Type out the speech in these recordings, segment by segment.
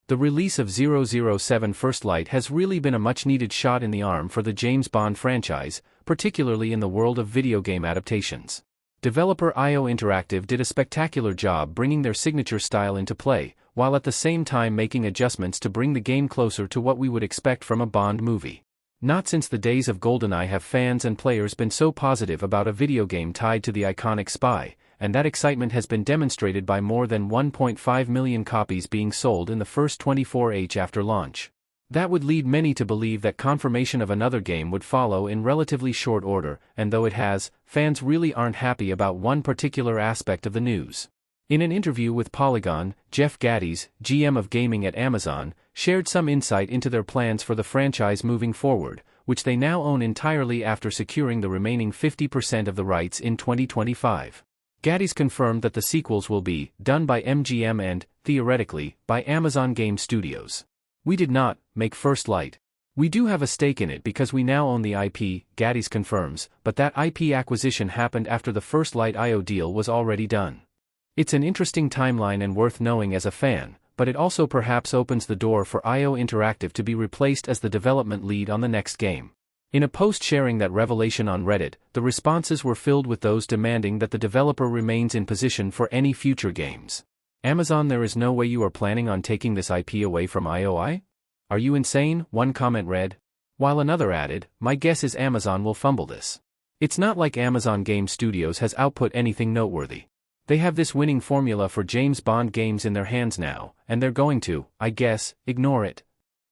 The release of 007 First Light has really been a much-needed shot in the arm for the James Bond franchise, particularly in the world of video game adaptations. Developer IO Interactive did a spectacular job bringing their signature style into play, while at the same time making adjustments to bring the game closer to what we would expect from a Bond movie. Not since the days of GoldenEye have fans and players been so positive about a video game tied to the iconic spy, and that excitement has been demonstrated by more than 1.5 million copies being sold in the first 24 hours after launch. That would lead many to believe that confirmation of another game would follow in relatively short order, and though it has, fans really aren't happy about one particular aspect of the news. In an interview with Polygon, Jeff Gattis, GM of gaming at Amazon, shared some insight into their plans for the franchise moving forward, which they now own entirely after securing the remaining 50% of the rights in 2025. Gattis confirmed that the sequels will be done by MGM and, theoretically, by Amazon Game Studios. "We did not make First Light. We do have a stake in it because we now own the IP," Gattis confirms, but that IP acquisition happened after the First Light IO deal was already done. It's an interesting timeline and worth knowing as a fan, but it also perhaps opens the door for IO Interactive to be replaced as the development lead on the next game. In a post sharing that revelation on Reddit, the responses were filled with those demanding that the developer remains in position for any future games. "Amazon, there is no way you are planning on taking this IP away from IOI? Are you insane?" one comment read. While another added, "My guess is Amazon will fumble this. It's not like Amazon Game Studios has output anything noteworthy. They have this winning formula for James Bond games in their hands now, and they're going to, I guess, ignore it.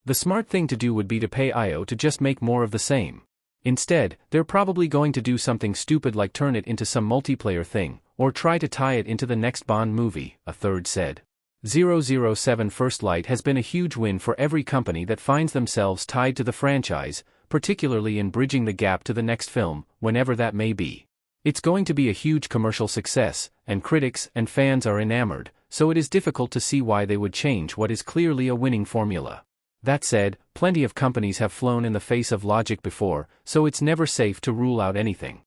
The smart thing to do would be to pay IO to just make more of the same. Instead, they're probably going to do something stupid like turn it into some multiplayer thing, or try to tie it into the next Bond movie," a third said. 007 First Light has been a huge win for every company that finds themselves tied to the franchise, particularly in bridging the gap to the next film, whenever that may be. It's going to be a huge commercial success, and critics and fans are enamored, so it is difficult to see why they would change what is clearly a winning formula. That said, plenty of companies have flown in the face of logic before, so it's never safe to rule out anything.